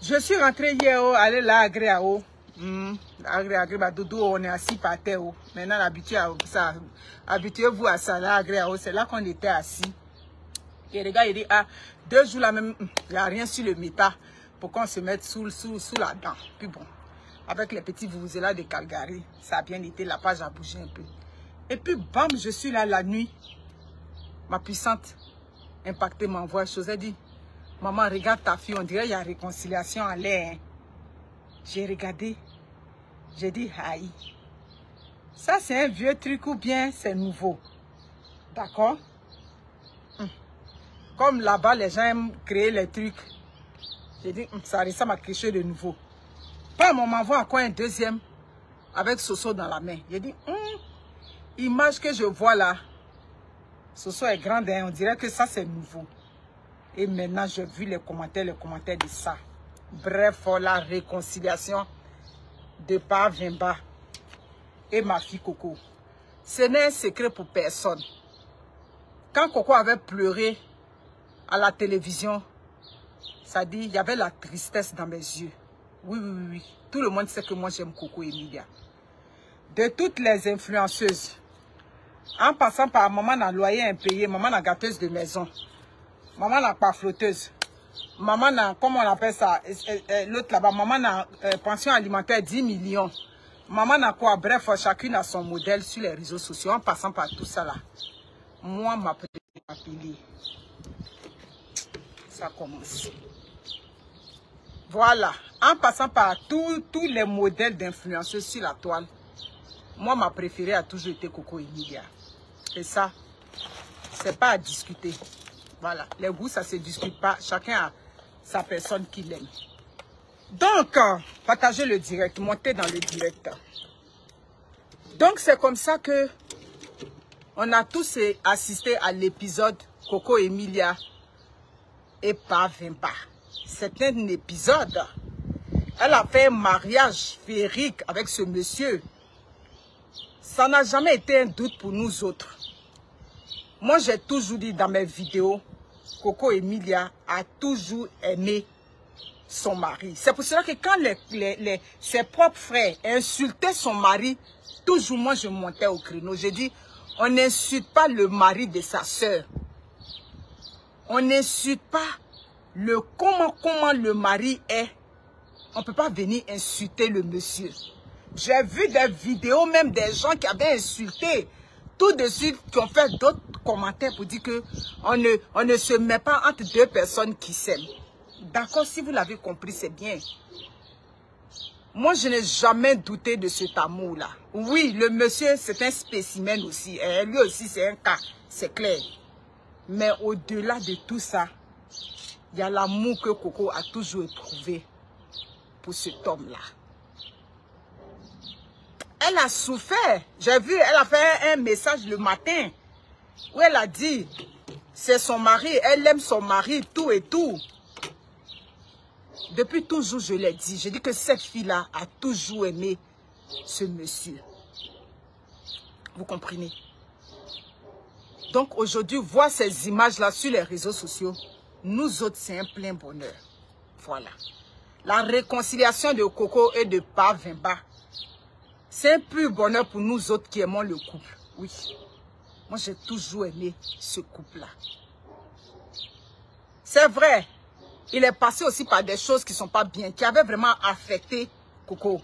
Je suis rentrée hier, aller là à Gréao. Doudou, on est assis par terre. Maintenant, habituez-vous à ça, là à Gréao. C'est là qu'on était assis. Et les gars, il dit, ah, 2 jours là même, il n'y a rien sur le méta pour qu'on se mette sous la dent. Puis bon, avec les petits vuvuzela de Calgary, ça a bien été, la page a bougé un peu. Et puis, bam, je suis là la nuit. Ma puissante impactée m'envoie chose. Elle dit, maman, regarde ta fille, on dirait qu'il y a réconciliation en l'air. Hein. J'ai regardé, j'ai dit, aïe. Ça, c'est un vieux truc ou bien c'est nouveau? D'accord? Comme là-bas, les gens aiment créer les trucs. J'ai dit, ça ressemble à quelque chose de nouveau. Pas on m'envoie encore un deuxième avec Soso dans la main. J'ai dit, image que je vois là, Soso est grande, hein, on dirait que ça c'est nouveau. Et maintenant, j'ai vu les commentaires de ça. Bref, la réconciliation de Pa Vemba et ma fille Coco. Ce n'est un secret pour personne. Quand Coco avait pleuré à la télévision, ça dit, il y avait la tristesse dans mes yeux. Oui, oui, oui, oui. Tout le monde sait que moi j'aime Coco Emilia. De toutes les influenceuses, en passant par maman n'a loyer impayé, maman n'a gâteuse de maison, maman n'a pas flotteuse, maman n'a, comment on appelle ça, l'autre là-bas, maman n'a pension alimentaire 10 millions. Maman n'a quoi? Bref, chacune a son modèle sur les réseaux sociaux. En passant par tout ça là, moi m'appeler. Ça commence. Voilà. En passant par tous les modèles d'influenceurs sur la toile, moi ma préférée a toujours été Coco Emilia. Et ça, c'est pas à discuter. Voilà. Les goûts, ça se discute pas. Chacun a sa personne qu'il aime. Donc, partagez le direct, montez dans le direct. Donc, c'est comme ça que on a tous assisté à l'épisode Coco Emilia et Pa Vemba. C'est un épisode. Elle a fait un mariage féerique avec ce monsieur. Ça n'a jamais été un doute pour nous autres. Moi, j'ai toujours dit dans mes vidéos, Coco Emilia a toujours aimé son mari. C'est pour cela que quand ses propres frères insultaient son mari, toujours moi je montais au créneau. J'ai dit, on n'insulte pas le mari de sa sœur. On n'insulte pas comment le mari est. On ne peut pas venir insulter le monsieur. J'ai vu des vidéos, même des gens qui avaient insulté. Tout de suite, qui ont fait d'autres commentaires pour dire que on ne se met pas entre deux personnes qui s'aiment. D'accord, si vous l'avez compris, c'est bien. Moi, je n'ai jamais douté de cet amour-là. Oui, le monsieur, c'est un spécimen aussi. Et lui aussi, c'est un cas, c'est clair. Mais au-delà de tout ça, il y a l'amour que Coco a toujours éprouvé pour cet homme-là. Elle a souffert. J'ai vu, elle a fait un message le matin où elle a dit, c'est son mari, elle aime son mari, tout et tout. Depuis toujours, je l'ai dit. Je dis que cette fille-là a toujours aimé ce monsieur. Vous comprenez? Donc aujourd'hui, voir ces images-là sur les réseaux sociaux, nous autres, c'est un plein bonheur. Voilà. La réconciliation de Coco et de Pa Vemba, c'est un pur bonheur pour nous autres qui aimons le couple. Oui. Moi, j'ai toujours aimé ce couple-là. C'est vrai. Il est passé aussi par des choses qui ne sont pas bien, qui avaient vraiment affecté Coco.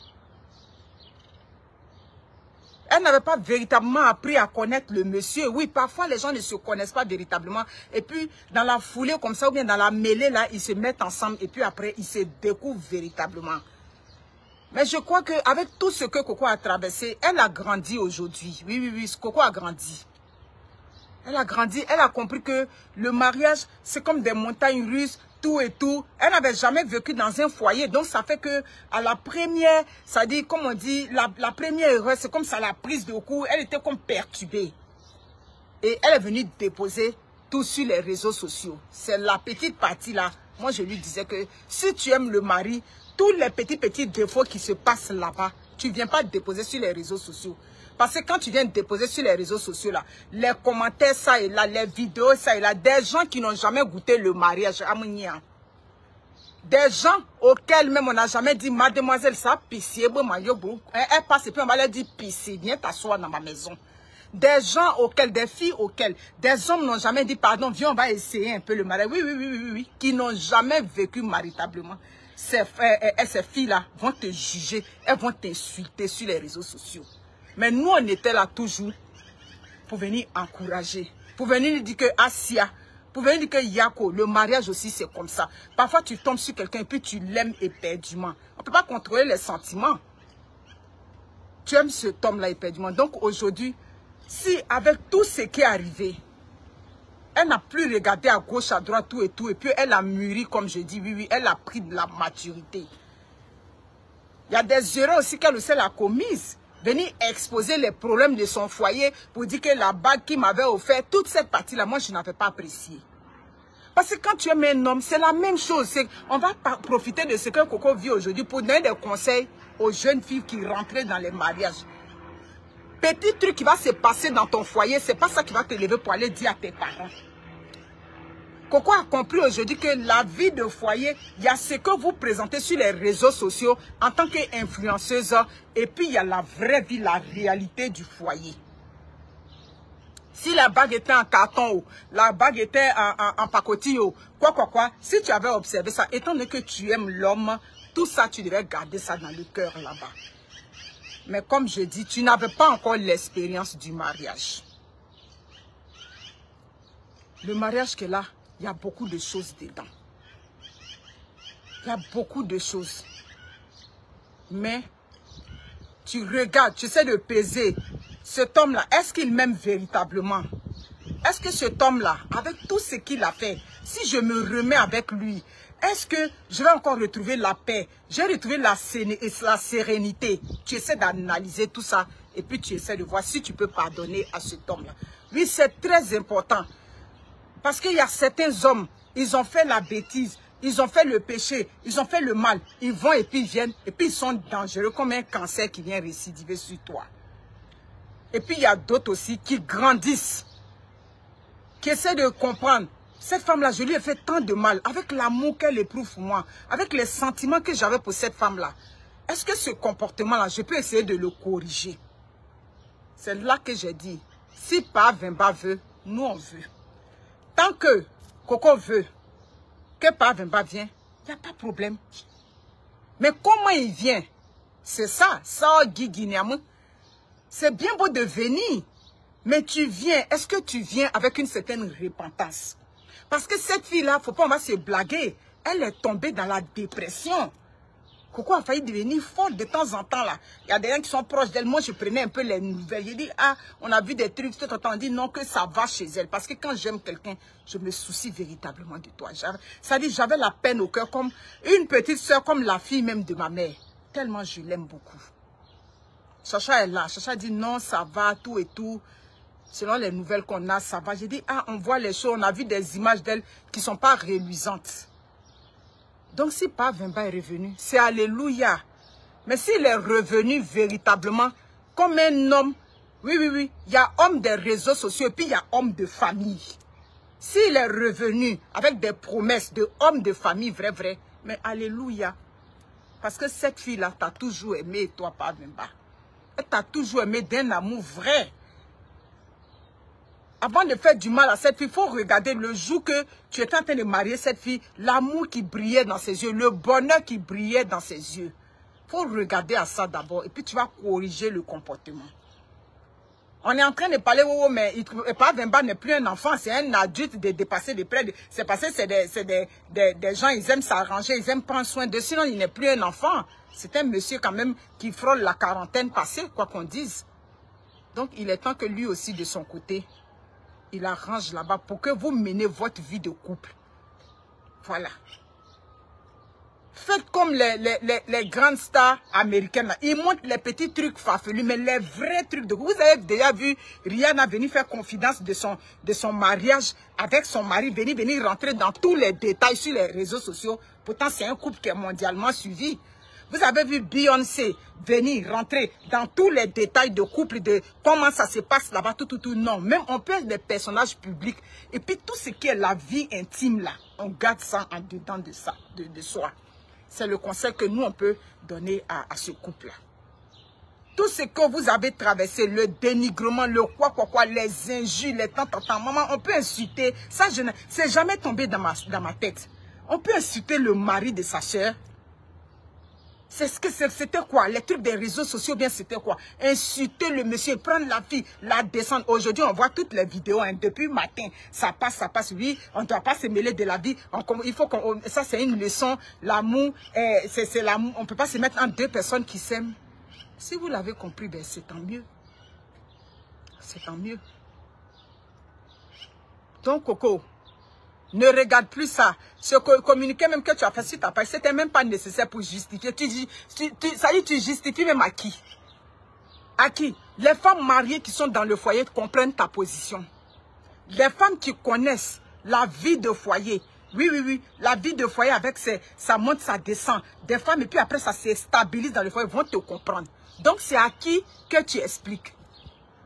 Elle n'avait pas véritablement appris à connaître le monsieur. Oui, parfois les gens ne se connaissent pas véritablement. Et puis, dans la foulée comme ça, ou bien dans la mêlée, là, ils se mettent ensemble. Et puis après, ils se découvrent véritablement. Mais je crois qu'avec tout ce que Coco a traversé, elle a grandi aujourd'hui. Oui, oui, oui, Coco a grandi. Elle a grandi, elle a compris que le mariage, c'est comme des montagnes russes, tout et tout. Elle n'avait jamais vécu dans un foyer. Donc, ça fait que à la première, ça dit, comme on dit, la première erreur, c'est comme ça, la prise de coup, elle était comme perturbée. Et elle est venue déposer tout sur les réseaux sociaux. C'est la petite partie là. Moi, je lui disais que si tu aimes le mari, tous les petits défauts qui se passent là-bas, tu ne viens pas déposer sur les réseaux sociaux. Parce que quand tu viens déposer sur les réseaux sociaux, là, les commentaires, ça et là, les vidéos, ça et là, des gens qui n'ont jamais goûté le mariage, Des gens auxquels même on n'a jamais dit, mademoiselle, ça pissé, elle passe et puis on va leur dire pissé, viens t'asseoir dans ma maison. Des gens auxquels, des filles auxquelles, des hommes n'ont jamais dit pardon, viens on va essayer un peu le mariage. Oui, qui n'ont jamais vécu maritablement. Ces filles-là vont te juger, elles vont t'insulter sur les réseaux sociaux. Mais nous, on était là toujours pour venir encourager, pour venir dire que Asia, pour venir dire que Yako, le mariage aussi c'est comme ça. Parfois tu tombes sur quelqu'un et puis tu l'aimes éperdument. On ne peut pas contrôler les sentiments. Tu aimes cet homme-là éperdument. Donc aujourd'hui, si avec tout ce qui est arrivé, elle n'a plus regardé à gauche, à droite, tout, et puis elle a mûri, comme je dis, oui, elle a pris de la maturité. Il y a des erreurs aussi qu'elle aussi a commises. Venir exposer les problèmes de son foyer pour dire que la bague qui m'avait offert, toute cette partie-là, moi, je n'avais pas apprécié. Parce que quand tu aimes un homme, c'est la même chose. On va profiter de ce que Coco vit aujourd'hui pour donner des conseils aux jeunes filles qui rentrent dans les mariages. Petit truc qui va se passer dans ton foyer, c'est pas ça qui va te lever pour aller dire à tes parents. Coco a compris aujourd'hui que la vie de foyer, il y a ce que vous présentez sur les réseaux sociaux en tant qu'influenceuse et puis il y a la vraie vie, la réalité du foyer. Si la bague était en carton, la bague était en pacotille, quoi, si tu avais observé ça, étant donné que tu aimes l'homme, tout ça, tu devrais garder ça dans le cœur là-bas. Mais comme je dis, tu n'avais pas encore l'expérience du mariage. Le mariage que là, il y a beaucoup de choses dedans. Il y a beaucoup de choses. Mais tu regardes, tu essaies de peser. Cet homme-là, est-ce qu'il m'aime véritablement? Est-ce que cet homme-là, avec tout ce qu'il a fait, si je me remets avec lui, est-ce que je vais encore retrouver la paix? Je vais retrouver la sérénité. Tu essaies d'analyser tout ça et puis tu essaies de voir si tu peux pardonner à cet homme-là. Oui, c'est très important. Parce qu'il y a certains hommes, ils ont fait la bêtise, ils ont fait le péché, ils ont fait le mal. Ils vont et puis ils viennent et puis ils sont dangereux comme un cancer qui vient récidiver sur toi. Et puis il y a d'autres aussi qui grandissent, qui essaient de comprendre. Cette femme-là, je lui ai fait tant de mal, avec l'amour qu'elle éprouve pour moi, avec les sentiments que j'avais pour cette femme-là. Est-ce que ce comportement-là, je peux essayer de le corriger? C'est là que j'ai dit, si Pa Vemba veut, nous on veut. Tant que Coco veut que Pa Vemba vienne, il n'y a pas de problème. Mais comment il vient? C'est ça, c'est bien beau de venir, mais tu viens, est-ce que tu viens avec une certaine repentance? Parce que cette fille-là, il ne faut pas, on va se blaguer, elle est tombée dans la dépression. Coco a failli devenir forte de temps en temps là. Il y a des gens qui sont proches d'elle. Moi, je prenais un peu les nouvelles. Je dis, ah, on a vu des trucs. Tout le temps, on dit non, que ça va chez elle. Parce que quand j'aime quelqu'un, je me soucie véritablement de toi. Ça dit, j'avais la peine au cœur comme une petite soeur, comme la fille même de ma mère. Tellement je l'aime beaucoup. Chacha est là. Chacha dit non, ça va, tout et tout. Selon les nouvelles qu'on a, ça va. J'ai dit, ah, on voit les choses. On a vu des images d'elle qui ne sont pas reluisantes. Donc, si Pa Vemba est revenu, c'est alléluia. Mais s'il est revenu véritablement comme un homme, oui, il y a homme des réseaux sociaux et puis il y a homme de famille. S'il est revenu avec des promesses de homme de famille, vrai, mais alléluia. Parce que cette fille-là t'a toujours aimé, toi, Pa Vemba. Elle t'a toujours aimé d'un amour vrai. Avant de faire du mal à cette fille, il faut regarder le jour que tu étais en train de marier cette fille, l'amour qui brillait dans ses yeux, le bonheur qui brillait dans ses yeux. Il faut regarder à ça d'abord et puis tu vas corriger le comportement. On est en train de parler, mais Pa Vemba n'est plus un enfant, c'est un adulte de dépasser de près. C'est parce que c'est des gens, ils aiment s'arranger, ils aiment prendre soin de, sinon il n'est plus un enfant. C'est un monsieur quand même qui frôle la quarantaine passée, quoi qu'on dise. Donc il est temps que lui aussi de son côté, il arrange là-bas pour que vous menez votre vie de couple. Voilà. Faites comme les grandes stars américaines. Là. Ils montrent les petits trucs farfelus, mais les vrais trucs de... Vous avez déjà vu Rihanna venir faire confidence de son mariage avec son mari, venir rentrer dans tous les détails sur les réseaux sociaux. Pourtant, c'est un couple qui est mondialement suivi. Vous avez vu Beyoncé venir, rentrer dans tous les détails de couple, de comment ça se passe là-bas, tout. Non, même on peut être des personnages publics. Et puis tout ce qui est la vie intime là, on garde ça en dedans de ça, de soi. C'est le conseil que nous, on peut donner à ce couple-là. Tout ce que vous avez traversé, le dénigrement, le quoi, les injures, les tant, maman, on peut insulter. Ça, c'est jamais tombé dans ma tête. On peut insulter le mari de sa sœur. C'est ce que c'était quoi? Les trucs des réseaux sociaux, bien c'était quoi? Insulter le monsieur, prendre la fille, la descendre. Aujourd'hui, on voit toutes les vidéos, hein, depuis le matin. Ça passe. Oui, on ne doit pas se mêler de la vie. Il faut qu'on... Ça, c'est une leçon. L'amour, c'est l'amour. On ne peut pas se mettre entre deux personnes qui s'aiment. Si vous l'avez compris, ben c'est tant mieux. C'est tant mieux. Donc, Coco, ne regarde plus ça. Ce communiqué même que tu as fait sur ta page, c'était même pas nécessaire pour justifier. Ça y est, tu justifies même à qui? À qui? Les femmes mariées qui sont dans le foyer comprennent ta position. Les femmes qui connaissent la vie de foyer. Oui. La vie de foyer avec ça monte, ça descend. Des femmes et puis après ça se stabilise dans le foyer, vont te comprendre. Donc c'est à qui que tu expliques?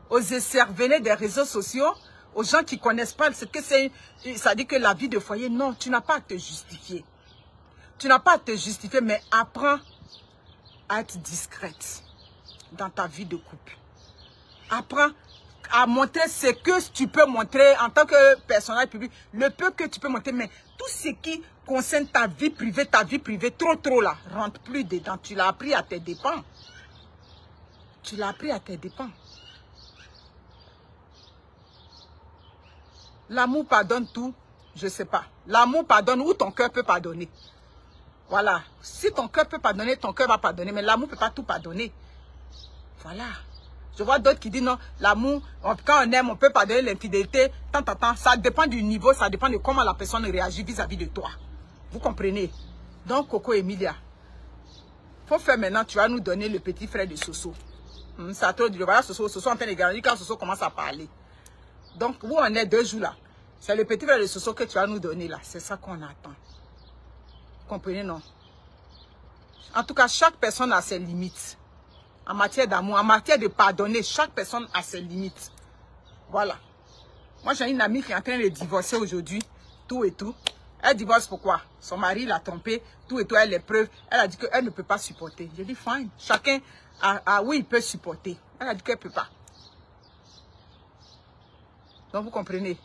Aux cervelets des réseaux sociaux, aux gens qui ne connaissent pas ce que c'est. Ça dit que la vie de foyer, non, tu n'as pas à te justifier. Tu n'as pas à te justifier, mais apprends à être discrète dans ta vie de couple. Apprends à montrer ce que tu peux montrer en tant que personnage public, le peu que tu peux montrer, mais tout ce qui concerne ta vie privée, trop là, rentre plus dedans. Tu l'as appris à tes dépens. Tu l'as appris à tes dépens. L'amour pardonne tout, je ne sais pas. L'amour pardonne où ton cœur peut pardonner. Voilà. Si ton cœur peut pardonner, ton cœur va pardonner, mais l'amour ne peut pas tout pardonner. Voilà. Je vois d'autres qui disent non, l'amour, quand on aime, on peut pardonner l'infidélité, ça dépend du niveau, ça dépend de comment la personne réagit vis-à-vis de toi. Vous comprenez? Donc, Coco Emilia, il faut faire maintenant, tu vas nous donner le petit frère de Soso. Ça trop dur. Voilà, Soso en train de grandir quand Soso commence à parler. Donc, où on est 2 jours là, c'est le petit frère de Soso que tu vas nous donner là. C'est ça qu'on attend. Vous comprenez, non? En tout cas, chaque personne a ses limites. En matière d'amour, en matière de pardonner, chaque personne a ses limites. Voilà. Moi, j'ai une amie qui est en train de divorcer aujourd'hui, tout et tout. Elle divorce pourquoi? Son mari l'a trompée, tout et tout, elle a les preuves. Elle a dit qu'elle ne peut pas supporter. J'ai dit, fine. Chacun oui, il peut supporter. Elle a dit qu'elle ne peut pas. Donc, vous comprenez?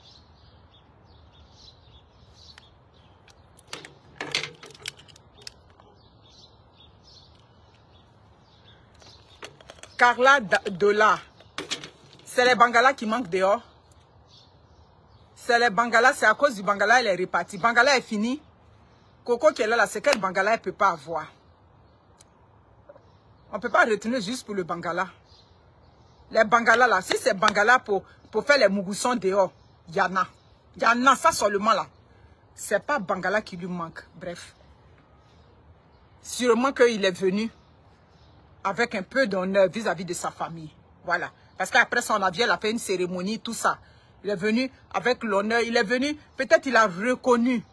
Carla Dola, c'est les Bangalas qui manquent dehors. C'est les Bangalas, c'est à cause du Bangala, elle est répartie. Bangala est fini. Coco qui est là, c'est quel Bangala elle ne peut pas avoir. On ne peut pas retenir juste pour le Bangala. Les Bangalas là, si c'est Bangala pour faire les mougoussons dehors, il y en a. Il y en a ça seulement là. C'est pas Bangala qui lui manque. Bref. Sûrement qu'il est venu avec un peu d'honneur vis-à-vis de sa famille. Voilà. Parce qu'après son avion, elle a fait une cérémonie, tout ça. Il est venu avec l'honneur. Il est venu, peut-être il a reconnu.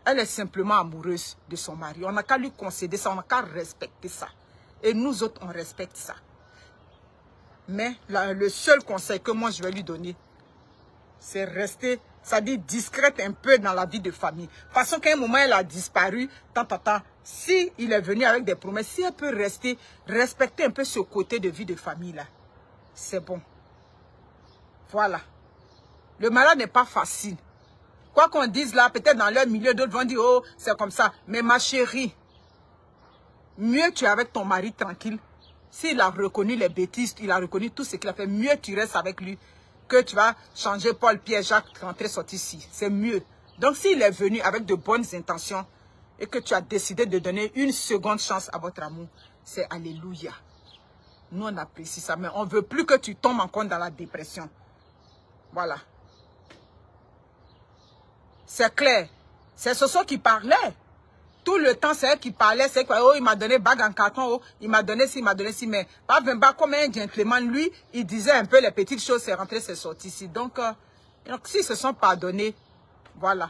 Elle est simplement amoureuse de son mari. On n'a qu'à lui concéder ça, on n'a qu'à respecter ça. Et nous autres, on respecte ça. Mais le seul conseil que moi je vais lui donner, c'est rester, ça dit discrète un peu dans la vie de famille. De toute façon, qu'à un moment, elle a disparu, si il est venu avec des promesses, si elle peut rester, respecter un peu ce côté de vie de famille là, c'est bon. Voilà. Le malade n'est pas facile. Quoi qu'on dise là, peut-être dans leur milieu, d'autres vont dire, oh, c'est comme ça. Mais ma chérie, mieux tu es avec ton mari tranquille. S'il a reconnu les bêtises, il a reconnu tout ce qu'il a fait, mieux tu restes avec lui que tu vas changer Paul, Pierre, Jacques, rentrer, sortir ici. C'est mieux. Donc s'il est venu avec de bonnes intentions et que tu as décidé de donner une seconde chance à votre amour, c'est alléluia. Nous, on apprécie ça, mais on ne veut plus que tu tombes encore dans la dépression. Voilà. C'est clair. C'est Soso qui parlait. Tout le temps, c'est elle qui parlait. C'est quoi? Oh, il m'a donné bague en carton. Oh, il m'a donné ci, il m'a donné ci. Mais pas comme un gentleman. Lui, il disait un peu les petites choses. C'est rentré, c'est sorti ici. Donc s'ils se sont pardonnés, voilà.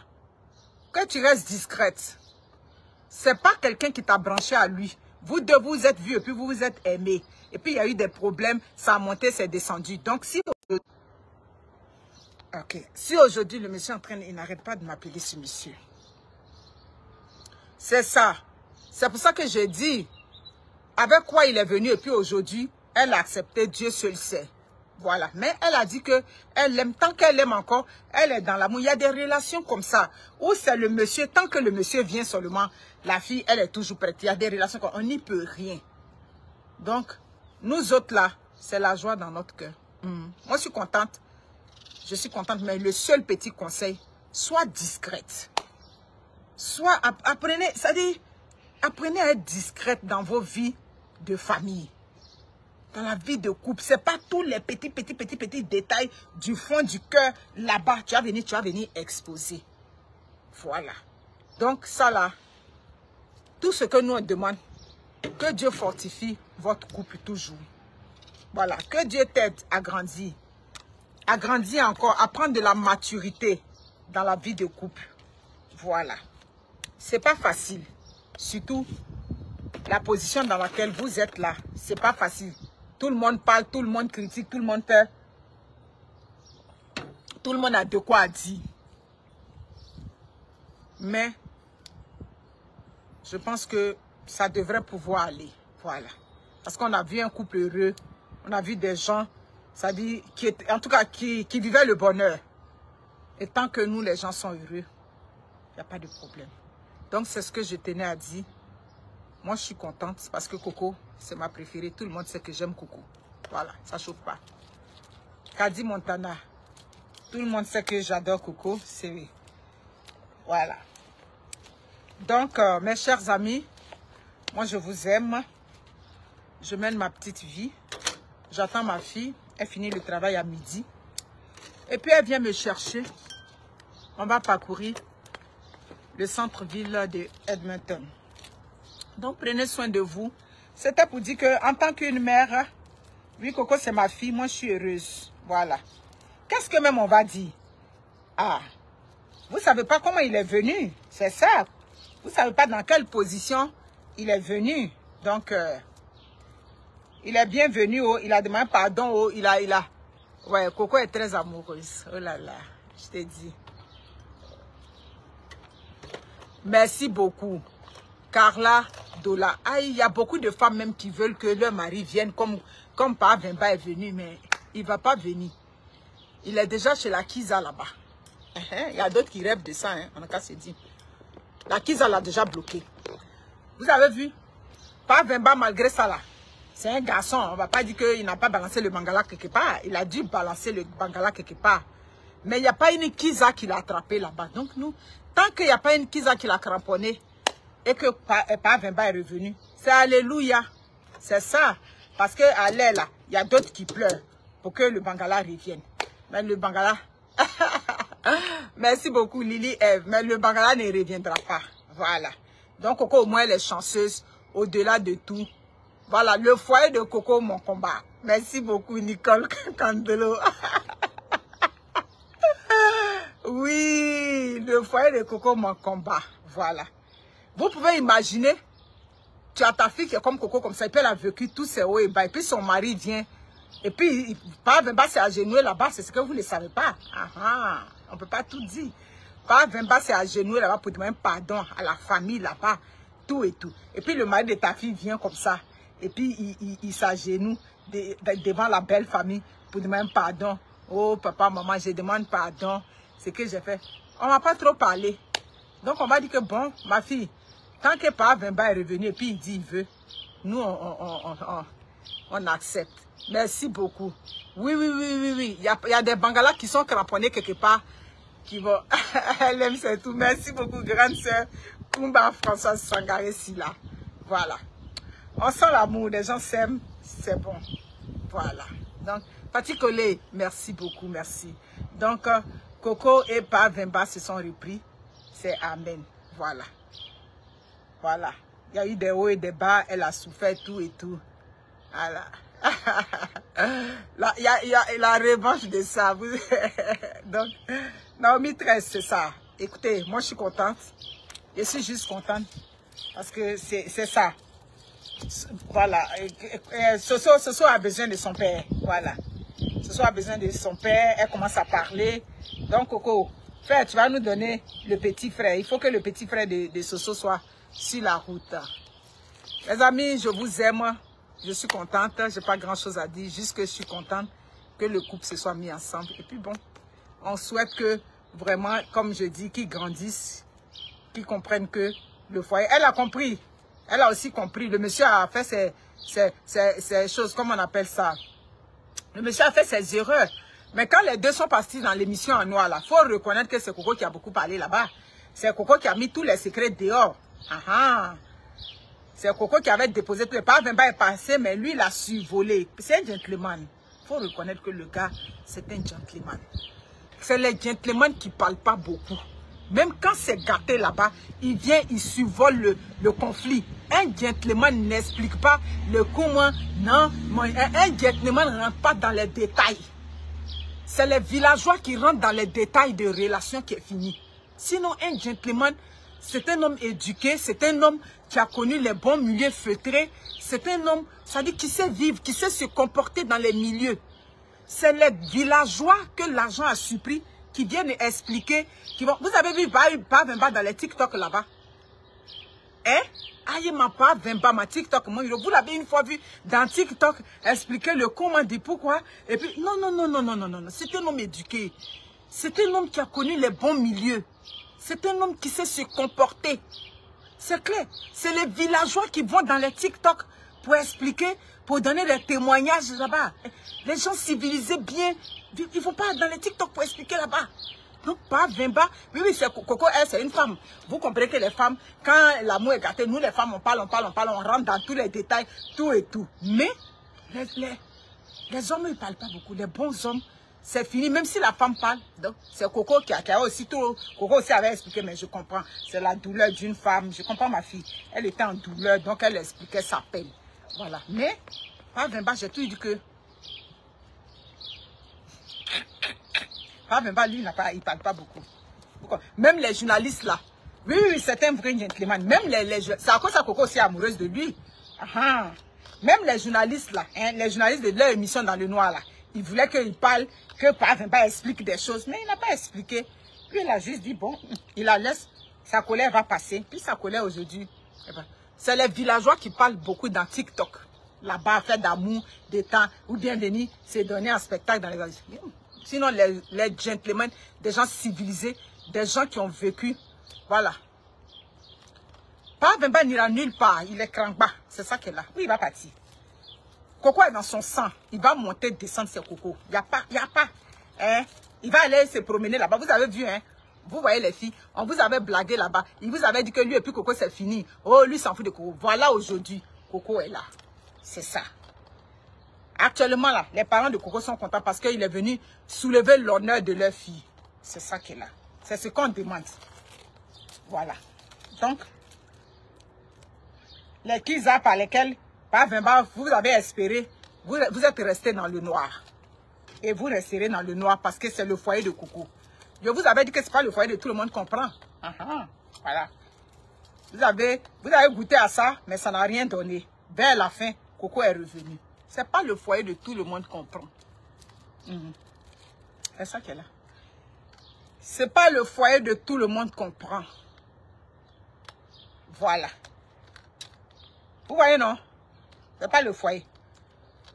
Que tu restes discrète. C'est pas quelqu'un qui t'a branché à lui. Vous deux, vous êtes vus et puis vous vous êtes aimés. Et puis, il y a eu des problèmes. Ça a monté, c'est descendu. Donc, si aujourd'hui, le monsieur est en train, il n'arrête pas de m'appeler ce monsieur. C'est ça. C'est pour ça que je dis, avec quoi il est venu et puis aujourd'hui, elle a accepté, Dieu seul sait. Voilà. Mais elle a dit que elle aime, tant qu'elle aime encore, elle est dans l'amour. Il y a des relations comme ça, où c'est le monsieur, tant que le monsieur vient seulement, la fille, elle est toujours prête. Il y a des relations comme on n'y peut rien. Donc, nous autres là, c'est la joie dans notre cœur. Moi, je suis contente. Je suis contente, mais le seul petit conseil, sois discrète. Apprenez, c'est-à-dire, apprenez à être discrète dans vos vies de famille. Dans la vie de couple, ce n'est pas tous les petits détails du fond du cœur là-bas. Tu vas venir exposer. Voilà. Donc ça là, tout ce que nous on demande, que Dieu fortifie votre couple toujours. Voilà. Que Dieu t'aide à grandir. À grandir encore, à prendre de la maturité dans la vie de couple. Voilà. C'est pas facile. Surtout la position dans laquelle vous êtes là. C'est pas facile. Tout le monde parle, tout le monde critique, tout le monde a de quoi dire. Mais je pense que ça devrait pouvoir aller. Voilà. Parce qu'on a vu un couple heureux. On a vu des gens, ça dit, en tout cas, qui vivaient le bonheur. Et tant que nous, les gens sont heureux, il n'y a pas de problème. Donc, c'est ce que je tenais à dire. Moi, je suis contente parce que Coco, c'est ma préférée. Tout le monde sait que j'aime Coco. Voilà, ça ne chauffe pas. Kadi Montana, tout le monde sait que j'adore Coco. C'est... Voilà. Donc, mes chers amis, moi, je vous aime. Je mène ma petite vie. J'attends ma fille. Elle finit le travail à midi. Et puis, elle vient me chercher. On va parcourir le centre-ville de Edmonton. Donc, prenez soin de vous. C'était pour dire qu'en tant qu'une mère, oui, Coco, c'est ma fille, moi, je suis heureuse. Voilà. Qu'est-ce que même on va dire? Ah, vous ne savez pas comment il est venu. C'est ça. Vous ne savez pas dans quelle position il est venu. Donc, il est bienvenu. Oh, il a demandé pardon. Oh, il a... Ouais, Coco est très amoureuse. Oh là là, je t'ai dit. Merci beaucoup. Carla Dola. Ah, il y a beaucoup de femmes même qui veulent que leur mari vienne comme Pa Vemba est venu, mais il ne va pas venir. Il est déjà chez la Kiza là-bas. Il y a d'autres qui rêvent de ça, hein, on a qu'à se dire. La Kiza l'a déjà bloqué. Vous avez vu? Pa Vemba, malgré ça là, c'est un garçon. On ne va pas dire qu'il n'a pas balancé le bangala quelque part. Il a dû balancer le bangala quelque part. Mais il n'y a pas une Kiza qui l'a attrapé là-bas. Donc nous, tant qu'il n'y a pas une Kiza qui l'a cramponné, et que Pa Vemba est revenu, c'est alléluia. C'est ça. Parce qu'à l'air là, il y a d'autres qui pleurent pour que le bangala revienne. Mais le bangala... Merci beaucoup Lily Eve. Mais le bangala ne reviendra pas. Voilà. Donc Coco au moins elle est chanceuse. Au-delà de tout. Voilà, le foyer de Coco, mon combat. Merci beaucoup Nicole Candelo. Oui, le foyer de Coco, mon combat. Voilà. Vous pouvez imaginer, tu as ta fille qui est comme Coco, comme ça, et puis elle a vécu tous ses hauts et bas, et puis son mari vient, et puis Pa Vemba s'est agenouillé là-bas, c'est ce que vous ne savez pas. On ne peut pas tout dire. Pa Vemba s'est agenouillé là-bas pour demander pardon à la famille là-bas, tout et tout. Et puis le mari de ta fille vient comme ça, et puis il s'agenouille devant la belle famille pour demander pardon. Oh papa, maman, je demande pardon, c'est que j'ai fait. On ne va pas trop parler. Donc on va dire que bon, ma fille, tant que Pa Vemba est revenu et puis il dit il veut, nous on accepte. Merci beaucoup. Oui. Il y a des bangalas qui sont cramponnés quelque part, qui vont... Elle aime, c'est tout. Merci beaucoup, grande sœur Kumba Françoise Sangaré Silla. Voilà. On sent l'amour, les gens s'aiment, c'est bon. Voilà. Donc, Pati Colé, merci beaucoup, merci. Donc, Coco et Pa Vemba se sont repris. C'est Amen. Voilà. Voilà. Il y a eu des hauts et des bas. Elle a souffert tout et tout. Voilà. Il y a la revanche de ça. Donc, Naomi 13, c'est ça. Écoutez, moi je suis contente. Je suis juste contente. Parce que c'est ça. Voilà. Soso a besoin de son père. Voilà. Soso a besoin de son père. Elle commence à parler. Donc, Coco, frère, tu vas nous donner le petit frère. Il faut que le petit frère de Soso soit sur la route. Les amis, je vous aime. Je suis contente. Je n'ai pas grand-chose à dire. Juste que je suis contente que le couple se soit mis ensemble. Et puis bon, on souhaite que vraiment, comme je dis, qu'ils grandissent, qu'ils comprennent que le foyer... Elle a compris. Elle a aussi compris. Le monsieur a fait ses choses, comment on appelle ça? Le monsieur a fait ses erreurs. Mais quand les deux sont partis dans l'émission en noir, il faut reconnaître que c'est Coco qui a beaucoup parlé là-bas. C'est Coco qui a mis tous les secrets dehors. C'est Coco qui avait déposé tous les pas. Vemba est passé, mais lui, il a su voler. C'est un gentleman. Il faut reconnaître que le gars, c'est un gentleman. C'est les gentlemen qui ne parlent pas beaucoup. Même quand c'est gâté là-bas, il vient, il survole le conflit. Un gentleman n'explique pas le comment. Non, un gentleman ne rentre pas dans les détails. C'est les villageois qui rentrent dans les détails de relations qui est fini. Sinon, un gentleman, c'est un homme éduqué, c'est un homme qui a connu les bons milieux feutrés. C'est un homme, ça dit, qui sait vivre, qui sait se comporter dans les milieux. C'est les villageois que l'argent a suppris qui viennent expliquer. Qui vont... Vous avez vu Vemba dans les TikTok là-bas? Hein? Aïe, ma pas Vemba, ma TikTok. Vous l'avez une fois vu dans TikTok expliquer le comment, dit pourquoi. Et puis, non. C'est un homme éduqué. C'est un homme qui a connu les bons milieux. C'est un homme qui sait se comporter. C'est clair. C'est les villageois qui vont dans les TikTok pour expliquer, pour donner des témoignages là-bas. Les gens civilisés bien, ils ne vont pas dans les TikTok pour expliquer là-bas. Donc, pas Vemba. Oui, c'est Coco, elle, c'est une femme. Vous comprenez que les femmes, quand l'amour est gâté, nous, les femmes, on parle, on rentre dans tous les détails, tout et tout. Mais, les hommes, ils ne parlent pas beaucoup. Les bons hommes, c'est fini. Même si la femme parle, donc, c'est Coco qui a aussi tout. Coco aussi avait expliqué, mais je comprends. C'est la douleur d'une femme. Je comprends ma fille. Elle était en douleur, donc elle expliquait sa peine. Voilà. Mais, pas Vemba, j'ai tout dit que... Pas Vemba, lui, il ne parle pas beaucoup. Même les journalistes là, oui, c'est un vrai gentleman. Même c'est à cause de Coco aussi amoureuse de lui. Même les journalistes là, les journalistes de leur émission dans le noir là, ils voulaient qu'il parle, que Pas Vemba explique des choses, mais il n'a pas expliqué. Lui, il a juste dit, bon, il la laisse, sa colère va passer. Puis sa colère aujourd'hui, c'est les villageois qui parlent beaucoup dans TikTok. Là-bas, fait d'amour, de temps, ou bien venir se donner un spectacle dans les... Sinon, les gentlemen, des gens civilisés, des gens qui ont vécu, voilà. Pas Vemba n'ira nulle part, il est crankba, c'est ça qu'elle a. Oui, il va partir. Coco est dans son sang, il va monter, descendre ses Coco. Il n'y a pas, hein. Il va aller se promener là-bas, vous avez vu, hein. Vous voyez les filles, on vous avait blagué là-bas. Il vous avait dit que lui et puis Coco, c'est fini. Oh, lui s'en fout de Coco. Voilà aujourd'hui, Coco est là. C'est ça. Actuellement, là, les parents de Coco sont contents parce qu'il est venu soulever l'honneur de leur fille. C'est ça qu'il a. C'est ce qu'on demande. Voilà. Donc, les kizas par lesquels, par Vemba, vous avez espéré, vous êtes restés dans le noir. Et vous resterez dans le noir parce que c'est le foyer de Coco. Je vous avais dit que ce n'est pas le foyer de tout le monde comprend. Voilà. Vous avez goûté à ça, mais ça n'a rien donné. Vers la fin, Coco est revenu. Ce n'est pas le foyer de tout le monde comprend. C'est ça qu'elle a. Ce n'est pas le foyer de tout le monde comprend. Voilà. Vous voyez, non? Ce n'est pas le foyer.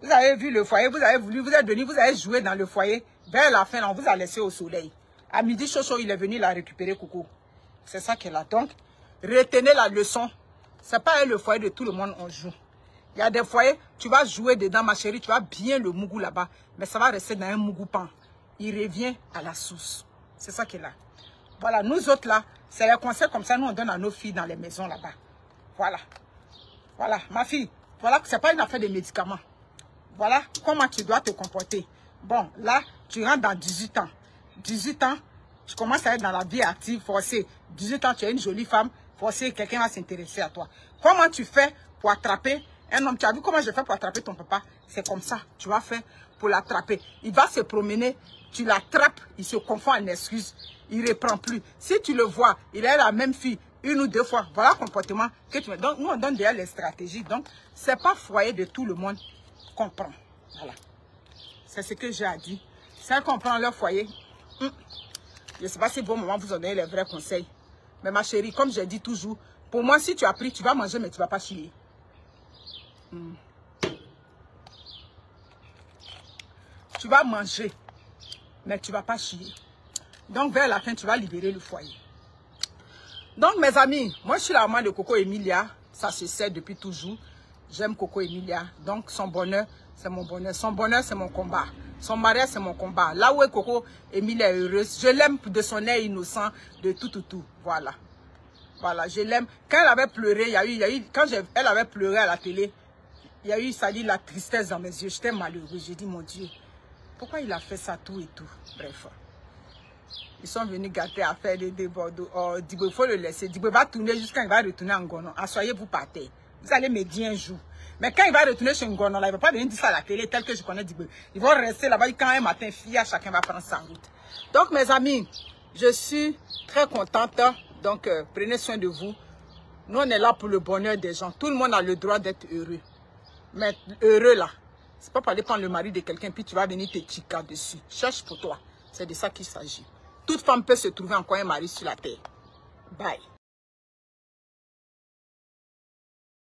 Vous avez vu le foyer, vous avez voulu, vous êtes venu, vous avez joué dans le foyer. Vers la fin, on vous a laissé au soleil. À midi, Chocho, il est venu la récupérer, Coco. C'est ça qu'elle a. Donc, retenez la leçon. Ce n'est pas le foyer de tout le monde, on joue. Il y a des foyers, tu vas jouer dedans, ma chérie, tu vas bien le mougou là-bas, mais ça va rester dans un mougou pan. Il revient à la source. C'est ça qu'il a. Voilà, nous autres là, c'est les conseils comme ça, nous on donne à nos filles dans les maisons là-bas. Voilà. Voilà, ma fille, voilà que ce n'est pas une affaire de médicaments. Voilà comment tu dois te comporter. Bon, là, tu rentres dans 18 ans. 18 ans, tu commences à être dans la vie active, forcée. 18 ans, tu es une jolie femme, forcée, quelqu'un va s'intéresser à toi. Comment tu fais pour attraper un homme? Tu as vu comment je fais pour attraper ton papa? C'est comme ça, tu vas faire pour l'attraper. Il va se promener, tu l'attrapes, il se confond en excuses, il ne reprend plus. Si tu le vois, il est la même fille, 1 ou 2 fois. Voilà le comportement que tu me donnes. Nous, on donne déjà les stratégies. Donc, ce n'est pas foyer de tout le monde qu'on prend. Voilà. C'est ce que j'ai à dire. Celles qu'on prend leur foyer, je ne sais pas si bon moment vous en donnez les vrais conseils. Mais ma chérie, comme je dis toujours, pour moi, si tu as pris, tu vas manger, mais tu ne vas pas chier. Tu vas manger, mais tu ne vas pas chier. Donc, vers la fin, tu vas libérer le foyer. Donc, mes amis, moi, je suis la maman de Coco Emilia. Ça se sait depuis toujours. J'aime Coco Emilia. Donc, son bonheur, c'est mon bonheur. Son bonheur, c'est mon combat. Son mariage, c'est mon combat. Là où est Coco Emilia est heureuse, je l'aime de son air innocent, de tout. Voilà. Voilà, je l'aime. Quand elle avait pleuré, elle avait pleuré à la télé, il y a eu, ça dit, la tristesse dans mes yeux. J'étais malheureuse. J'ai dit, mon Dieu, pourquoi il a fait ça tout et tout? Bref. Ils sont venus gâter à faire des débords. Oh, Dibo, il faut le laisser. Dibo va tourner jusqu'à il va retourner en Ngono. Assoyez-vous par terre. Vous allez me dire un jour. Mais quand il va retourner chez Ngono, là, il ne va pas venir dire ça à la télé tel que je connais Dibo. Ils vont rester là-bas. Quand un matin, chacun va prendre sa route. Donc, mes amis, je suis très contente. Donc, prenez soin de vous. Nous, on est là pour le bonheur des gens. Tout le monde a le droit d'être heureux. Mais heureux, là, c'est pas pour aller prendre le mari de quelqu'un puis tu vas venir te chica dessus. Cherche pour toi. C'est de ça qu'il s'agit. Toute femme peut se trouver encore un mari sur la terre. Bye.